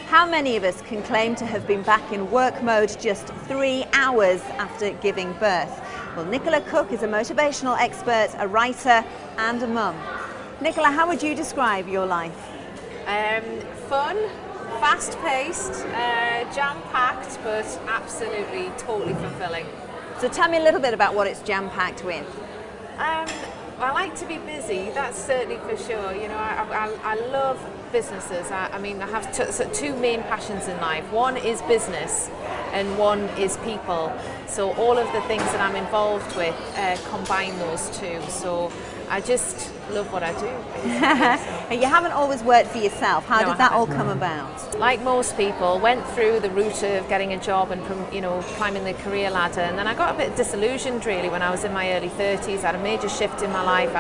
How many of us can claim to have been back in work mode just 3 hours after giving birth? Well, Nicola Cook is a motivational expert, a writer and a mum. Nicola, how would you describe your life? Fun, fast-paced, jam-packed, but absolutely, totally fulfilling. So tell me a little bit about what it's jam-packed with. I like to be busy, that's certainly for sure. You know, I love businesses. I have two main passions in life. One is business and one is people. So all of the things that I'm involved with combine those two. So I just love what I do. You haven't always worked for yourself. How did that all come about? Like most people, went through the route of getting a job and climbing the career ladder, and then I got a bit disillusioned really when I was in my early 30s. I had a major shift in my life.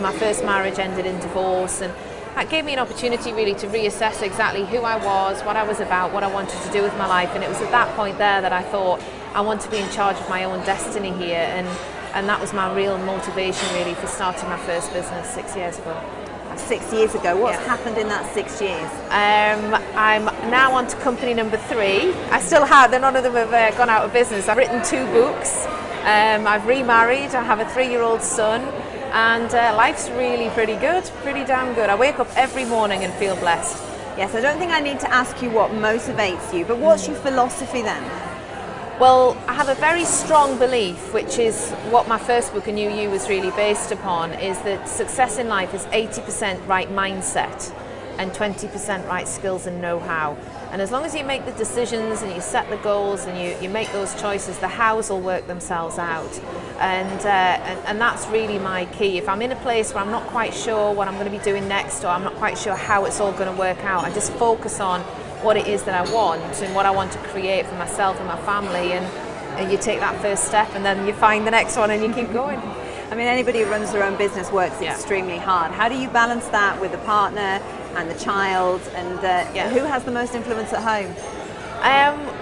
My first marriage ended in divorce, and that gave me an opportunity really to reassess exactly who I was, what I was about, what I wanted to do with my life. And it was at that point there that I thought I want to be in charge of my own destiny here, and that was my real motivation really for starting my first business 6 years ago. 6 years ago, what's happened in that 6 years? I'm now on to company number 3. I still have, none of them have gone out of business. I've written 2 books, I've remarried, I have a 3-year-old son, and life's really pretty good, pretty damn good. I wake up every morning and feel blessed. Yes, I don't think I need to ask you what motivates you, but what's your philosophy then? Well, I have a very strong belief, which is what my first book, A New You, was really based upon, is that success in life is 80% right mindset and 20% right skills and know-how. And as long as you make the decisions and you set the goals and you make those choices, the hows will work themselves out. And that's really my key. If I'm in a place where I'm not quite sure what I'm going to be doing next, or I'm not quite sure how it's all going to work out, I just focus on what it is that I want and what I want to create for myself and my family, and you take that first step and then you find the next one and you keep going. I mean, anybody who runs their own business works extremely hard. How do you balance that with the partner and the child, and who has the most influence at home?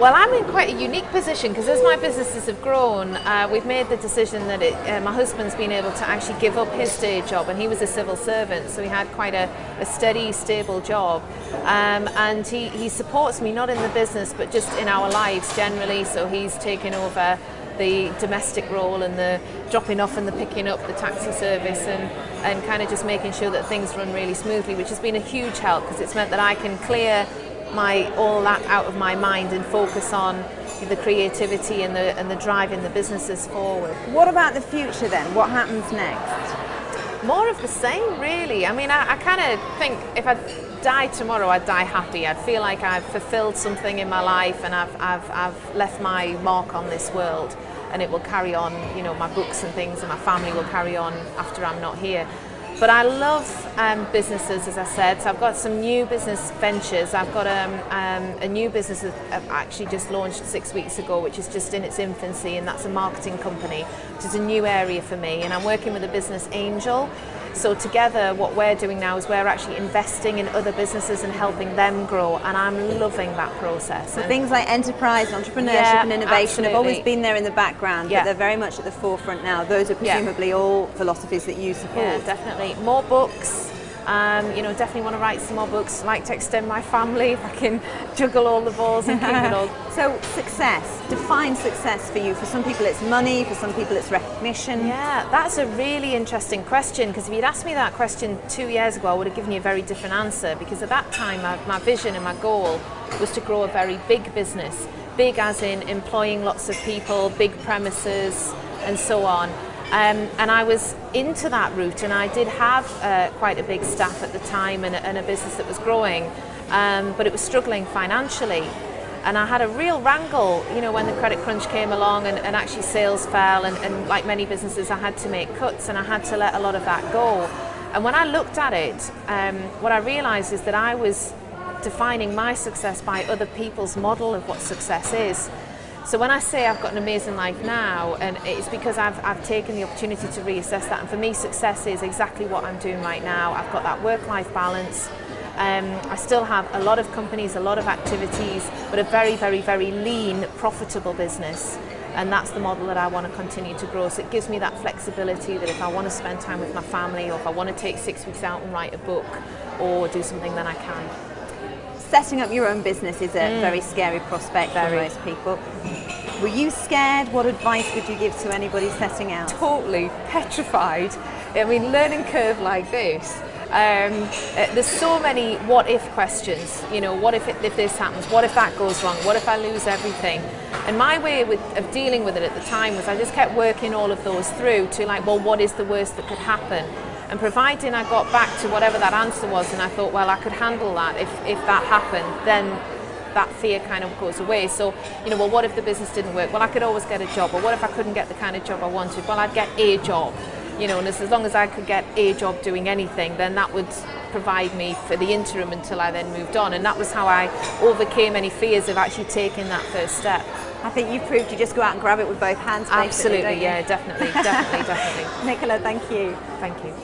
Well, I'm in quite a unique position because as my businesses have grown, we've made the decision that my husband's been able to actually give up his day job, and he was a civil servant, so he had quite a steady, stable job. And he supports me not in the business but just in our lives generally, so he's taken over the domestic role and the dropping off and the picking up, the taxi service, and kind of just making sure that things run really smoothly, which has been a huge help because it's meant that I can clear all that out of my mind and focus on the creativity and the driving the businesses forward. What about the future then? What happens next? More of the same, really. I mean, I kind of think if I died tomorrow, I'd die happy. I'd feel like I've fulfilled something in my life and I've left my mark on this world, and it will carry on. You know, my books and things and my family will carry on after I'm not here. But I love businesses, as I said, so I've got some new business ventures. I've got a new business that I've actually just launched 6 weeks ago, which is just in its infancy, and that's a marketing company, which is a new area for me. And I'm working with a business angel. So together what we're doing now is we're actually investing in other businesses and helping them grow, and I'm loving that process. So things like enterprise, entrepreneurship and innovation have always been there in the background, but they're very much at the forefront now. Those are presumably all philosophies that you support. Yeah, definitely. More books. Definitely want to write some more books. Like to extend my family if I can juggle all the balls and keep it all. So success, define success for you. For some people it's money, for some people it's recognition. Yeah, that's a really interesting question, because if you'd asked me that question 2 years ago, I would have given you a very different answer, because at that time my vision and my goal was to grow a very big business. Big as in employing lots of people, big premises and so on. And I was into that route, and I did have quite a big staff at the time and a business that was growing, but it was struggling financially. And I had a real wrangle, when the credit crunch came along and actually sales fell, and like many businesses I had to make cuts and I had to let a lot of that go. And when I looked at it, what I realised is that I was defining my success by other people's model of what success is. So when I say I've got an amazing life now, and it's because I've taken the opportunity to reassess that, and for me success is exactly what I'm doing right now. I've got that work-life balance. I still have a lot of companies, a lot of activities, but a very, very, very lean, profitable business. And that's the model that I want to continue to grow. So it gives me that flexibility that if I want to spend time with my family, or if I want to take 6 weeks out and write a book or do something, then I can. setting up your own business is a very scary prospect for most people. Were you scared? What advice would you give to anybody setting out? Totally petrified. I mean, learning curve like this. There's so many what if questions. You know, what if this happens? What if that goes wrong? What if I lose everything? And my way of dealing with it at the time was I just kept working all of those through to like, well, what is the worst that could happen? And providing I got back to whatever that answer was, and I thought, well, I could handle that if that happened, then that fear kind of goes away. So, you know, well, what if the business didn't work? Well, I could always get a job. Or what if I couldn't get the kind of job I wanted? Well, I'd get a job. You know, and as long as I could get a job doing anything, then that would provide me for the interim until I then moved on. And that was how I overcame any fears of actually taking that first step. I think you've proved you just go out and grab it with both hands. Absolutely, yeah, definitely. Nicola, thank you. Thank you.